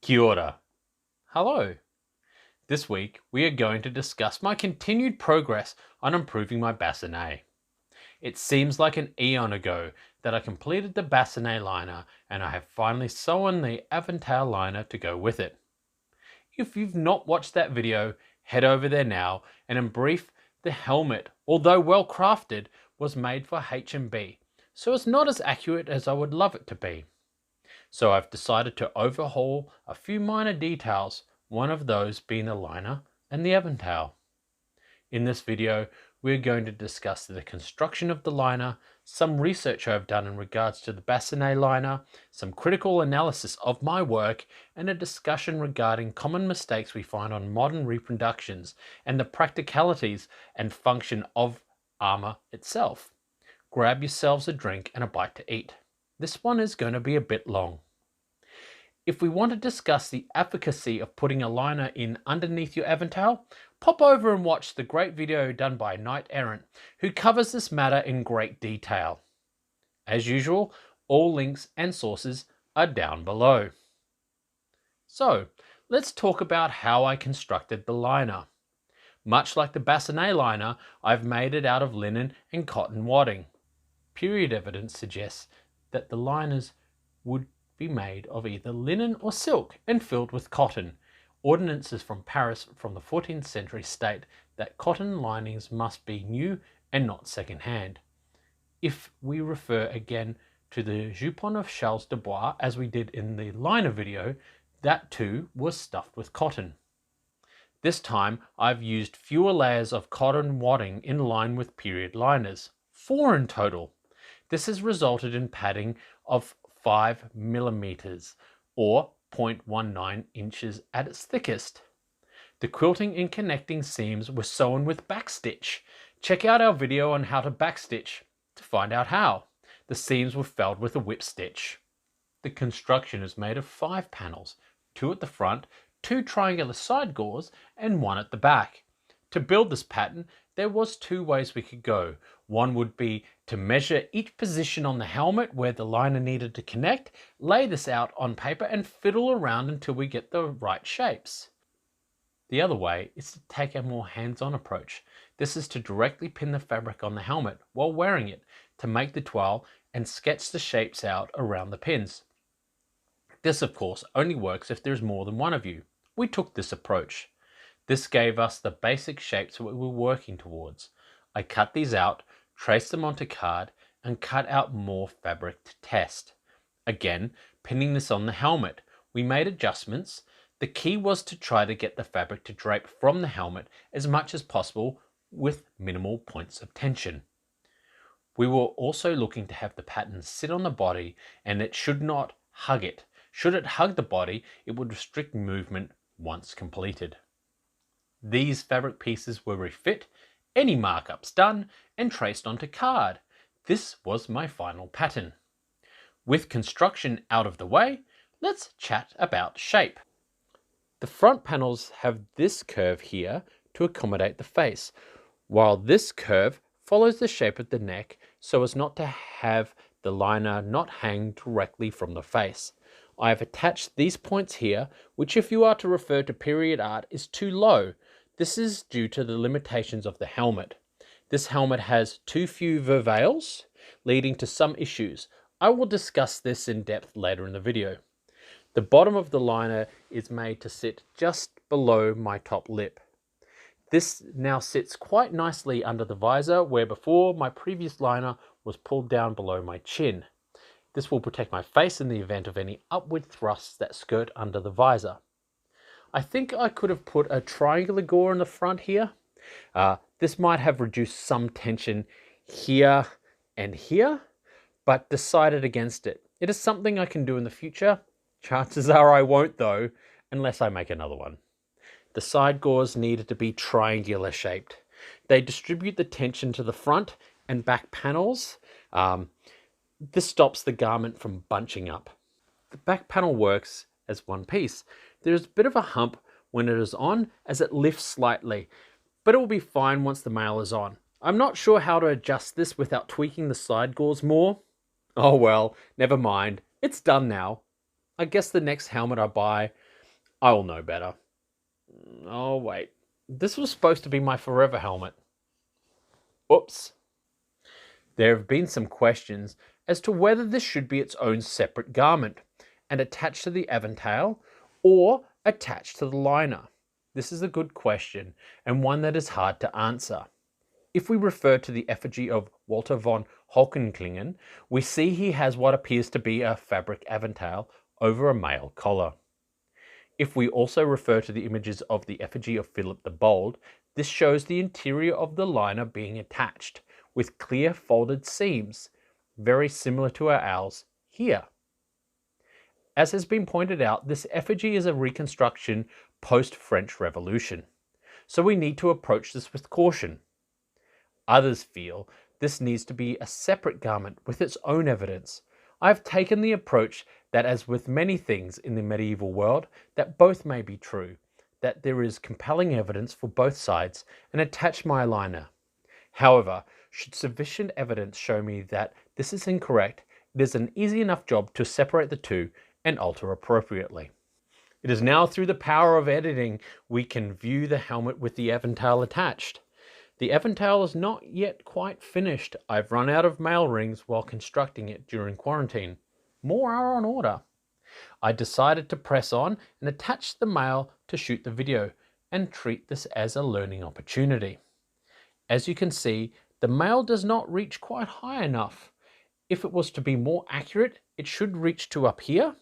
Kia ora. Hello. This week we are going to discuss my continued progress on improving my Bascinet. It seems like an eon ago that I completed the Bascinet liner and I have finally sewn the Aventail liner to go with it. If you've not watched that video, head over there now, and in brief, the helmet, although well crafted, was made for H&B, so it's not as accurate as I would love it to be. So I've decided to overhaul a few minor details, one of those being the liner and the Aventail. In this video, we're going to discuss the construction of the liner, some research I've done in regards to the Bascinet liner, some critical analysis of my work, and a discussion regarding common mistakes we find on modern reproductions and the practicalities and function of armor itself. Grab yourselves a drink and a bite to eat. This one is going to be a bit long. If we want to discuss the efficacy of putting a liner in underneath your Aventail, pop over and watch the great video done by Knyght Errant, who covers this matter in great detail. As usual, all links and sources are down below. So, let's talk about how I constructed the liner. Much like the Bascinet liner, I've made it out of linen and cotton wadding. Period evidence suggests that the liners would be made of either linen or silk and filled with cotton. Ordinances from Paris from the 14th century state that cotton linings must be new and not second-hand. If we refer again to the jupon of Charles de Bois, as we did in the liner video, that too was stuffed with cotton. This time I've used fewer layers of cotton wadding in line with period liners, 4 in total. This has resulted in padding of 5 millimeters or 0.19 inches at its thickest. The quilting and connecting seams were sewn with backstitch. Check out our video on how to backstitch to find out how. The seams were felled with a whip stitch. The construction is made of 5 panels, 2 at the front, 2 triangular side gores and 1 at the back. To build this pattern, there was 2 ways we could go. One would be to measure each position on the helmet where the liner needed to connect, lay this out on paper and fiddle around until we get the right shapes. The other way is to take a more hands-on approach. This is to directly pin the fabric on the helmet while wearing it to make the toile and sketch the shapes out around the pins. This of course only works if there's more than one of you. We took this approach. This gave us the basic shapes we were working towards. I cut these out, traced them onto card, and cut out more fabric to test. Again, pinning this on the helmet, we made adjustments. The key was to try to get the fabric to drape from the helmet as much as possible with minimal points of tension. We were also looking to have the pattern sit on the body and it should not hug it. Should it hug the body, it would restrict movement once completed. These fabric pieces were refit, any markups done, and traced onto card. This was my final pattern. With construction out of the way, let's chat about shape. The front panels have this curve here to accommodate the face, while this curve follows the shape of the neck so as not to have the liner not hang directly from the face. I have attached these points here, which if you are to refer to period art is too low. This is due to the limitations of the helmet. This helmet has too few vervails, leading to some issues. I will discuss this in depth later in the video. The bottom of the liner is made to sit just below my top lip. This now sits quite nicely under the visor, where before my previous liner was pulled down below my chin. This will protect my face in the event of any upward thrusts that skirt under the visor. I think I could have put a triangular gore in the front here. This might have reduced some tension here and here, but decided against it. It is something I can do in the future. Chances are I won't though, unless I make another one. The side gores needed to be triangular shaped. They distribute the tension to the front and back panels. This stops the garment from bunching up. The back panel works as one piece. There's a bit of a hump when it is on as it lifts slightly, but it will be fine once the mail is on. I'm not sure how to adjust this without tweaking the side gores more. Oh well, never mind. It's done now. I guess the next helmet I buy, I will know better. Oh wait, this was supposed to be my forever helmet. Oops. There have been some questions as to whether this should be its own separate garment and attached to the Aventail or attached to the liner. This is a good question and one that is hard to answer. If we refer to the effigy of Walter von Hohenklingen, we see he has what appears to be a fabric Aventail over a male collar. If we also refer to the images of the effigy of Philip the Bold, this shows the interior of the liner being attached, with clear folded seams, very similar to our owls here. As has been pointed out, this effigy is a reconstruction post-French Revolution, so we need to approach this with caution. Others feel this needs to be a separate garment with its own evidence. I have taken the approach that, as with many things in the medieval world, that both may be true, that there is compelling evidence for both sides, and attach my liner. However, should sufficient evidence show me that this is incorrect, it is an easy enough job to separate the two and alter appropriately. It is now through the power of editing we can view the helmet with the Aventail attached. The Aventail is not yet quite finished. I've run out of mail rings while constructing it during quarantine. More are on order. I decided to press on and attach the mail to shoot the video and treat this as a learning opportunity. As you can see, the mail does not reach quite high enough. If it was to be more accurate, it should reach to up here,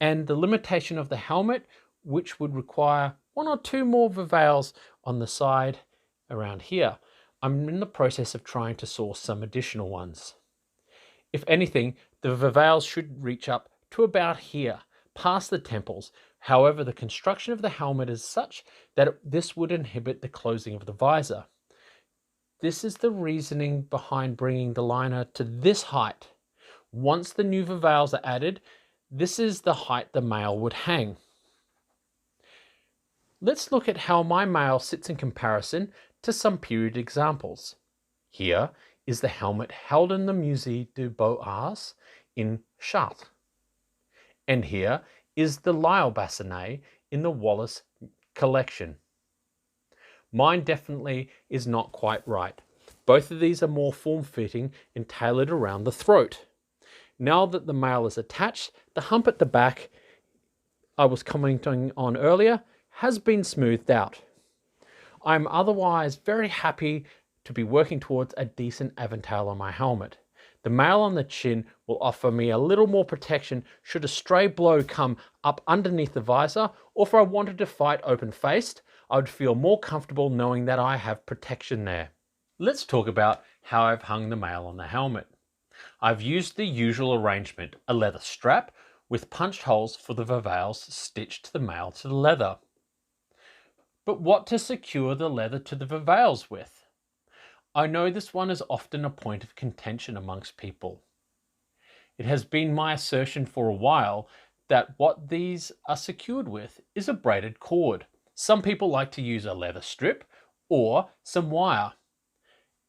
and the limitation of the helmet, which would require 1 or 2 more Aventails on the side around here. I'm in the process of trying to source some additional ones. If anything, the Aventails should reach up to about here, past the temples. However, the construction of the helmet is such that this would inhibit the closing of the visor. This is the reasoning behind bringing the liner to this height. Once the new Aventails are added, this is the height the mail would hang. Let's look at how my mail sits in comparison to some period examples. Here is the helmet held in the Musée des Beaux-Arts in Chartres. And here is the Lyle Bascinet in the Wallace collection. Mine definitely is not quite right. Both of these are more form-fitting and tailored around the throat. Now that the mail is attached, the hump at the back I was commenting on earlier has been smoothed out. I'm otherwise very happy to be working towards a decent Aventail on my helmet. The mail on the chin will offer me a little more protection should a stray blow come up underneath the visor, or if I wanted to fight open-faced, I would feel more comfortable knowing that I have protection there. Let's talk about how I've hung the mail on the helmet. I've used the usual arrangement, a leather strap with punched holes for the Aventails stitched to the mail to the leather. But what to secure the leather to the Aventails with? I know this one is often a point of contention amongst people. It has been my assertion for a while that what these are secured with is a braided cord. Some people like to use a leather strip or some wire.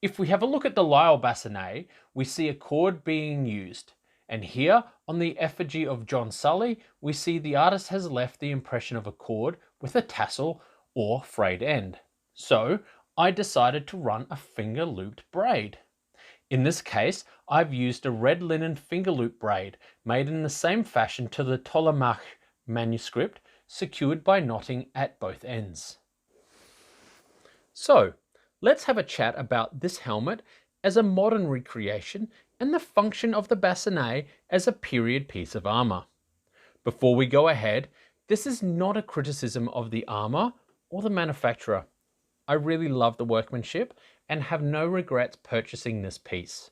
If we have a look at the Lyle Bascinet, we see a cord being used. And here on the effigy of John Sully, we see the artist has left the impression of a cord with a tassel or frayed end. So I decided to run a finger looped braid. In this case, I've used a red linen finger loop braid made in the same fashion to the Ptolemaic manuscript, secured by knotting at both ends. So let's have a chat about this helmet as a modern recreation and the function of the Bascinet as a period piece of armour. Before we go ahead, this is not a criticism of the armour or the manufacturer. I really love the workmanship and have no regrets purchasing this piece.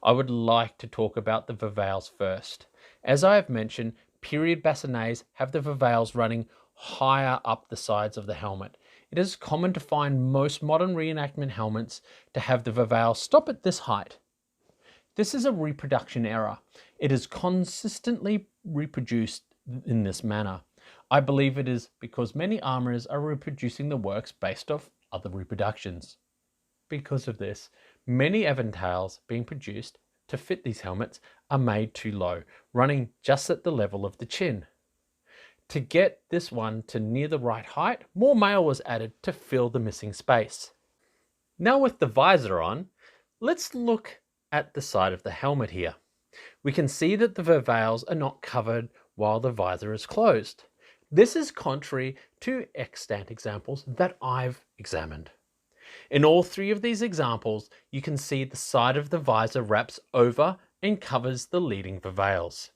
I would like to talk about the Aventails first. As I have mentioned, period Bascinets have the Aventails running higher up the sides of the helmet. It is common to find most modern reenactment helmets to have the Aventails stop at this height. This is a reproduction error. It is consistently reproduced in this manner. I believe it is because many armourers are reproducing the works based off other reproductions. Because of this, many Aventails being produced to fit these helmets are made too low, running just at the level of the chin. To get this one to near the right height, more mail was added to fill the missing space. Now with the visor on, let's look at the side of the helmet here. We can see that the vervails are not covered while the visor is closed. This is contrary to extant examples that I've examined. In all three of these examples, you can see the side of the visor wraps over and covers the leading vervails.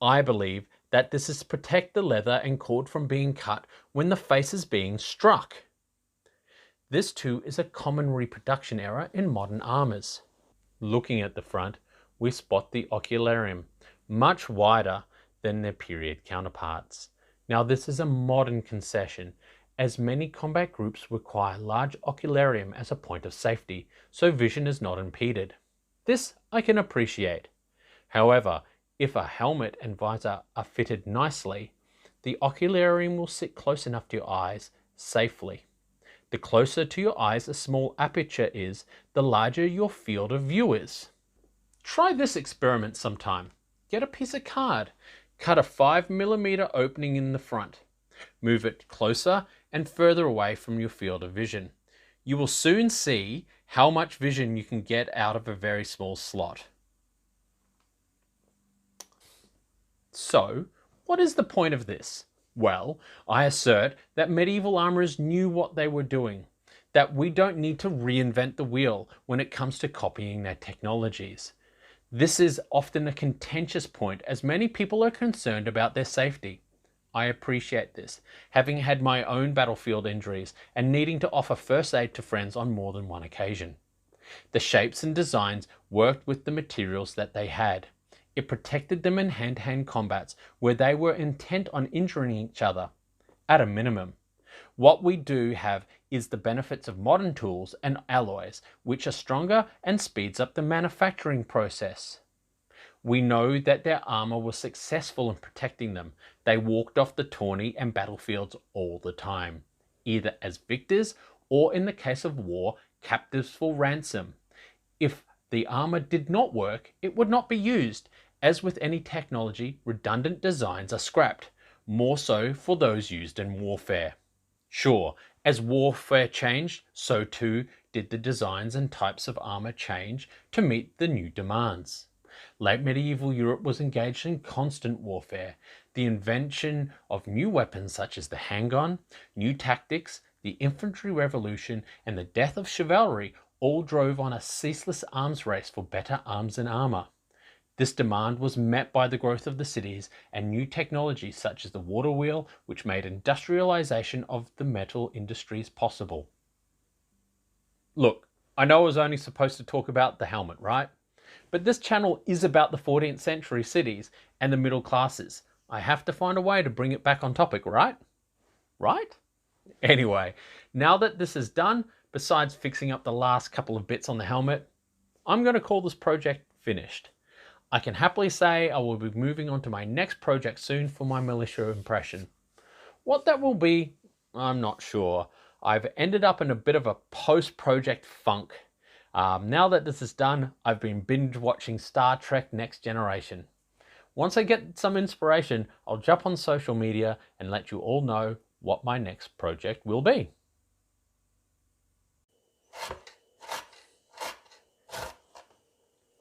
I believe that this is to protect the leather and cord from being cut when the face is being struck. This too is a common reproduction error in modern armours. Looking at the front, we spot the ocularium, much wider than their period counterparts. Now this is a modern concession, as many combat groups require large ocularium as a point of safety, so vision is not impeded. This I can appreciate. However, if a helmet and visor are fitted nicely, the ocularium will sit close enough to your eyes safely. The closer to your eyes a small aperture is, the larger your field of view is. Try this experiment sometime. Get a piece of card, cut a 5mm opening in the front, move it closer and further away from your field of vision. You will soon see how much vision you can get out of a very small slot. So, what is the point of this? Well, I assert that medieval armourers knew what they were doing, that we don't need to reinvent the wheel when it comes to copying their technologies. This is often a contentious point as many people are concerned about their safety. I appreciate this, having had my own battlefield injuries and needing to offer first aid to friends on more than one occasion. The shapes and designs worked with the materials that they had. It protected them in hand-to-hand combats where they were intent on injuring each other, at a minimum. What we do have is the benefits of modern tools and alloys, which are stronger and speeds up the manufacturing process. We know that their armour was successful in protecting them. They walked off the tourney and battlefields all the time, either as victors or, in the case of war, captives for ransom. If the armour did not work, it would not be used. As with any technology, redundant designs are scrapped, more so for those used in warfare. Sure, as warfare changed, so too did the designs and types of armour change to meet the new demands. Late medieval Europe was engaged in constant warfare. The invention of new weapons such as the handgun, new tactics, the infantry revolution, and the death of chivalry all drove on a ceaseless arms race for better arms and armour. This demand was met by the growth of the cities and new technologies such as the water wheel, which made industrialization of the metal industries possible. Look, I know I was only supposed to talk about the helmet, right? But this channel is about the 14th century cities and the middle classes. I have to find a way to bring it back on topic, right? Right? Anyway, now that this is done, besides fixing up the last couple of bits on the helmet, I'm going to call this project finished. I can happily say I will be moving on to my next project soon for my militia impression. What that will be, I'm not sure. I've ended up in a bit of a post-project funk. Now that this is done, I've been binge watching Star Trek Next Generation. Once I get some inspiration, I'll jump on social media and let you all know what my next project will be.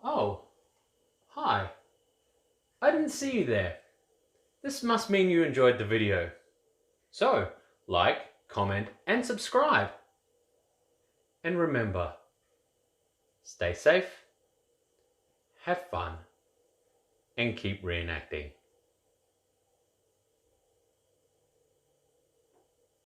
Oh, hi. I didn't see you there. This must mean you enjoyed the video. So, like, comment, and subscribe. And remember, stay safe, have fun, and keep reenacting.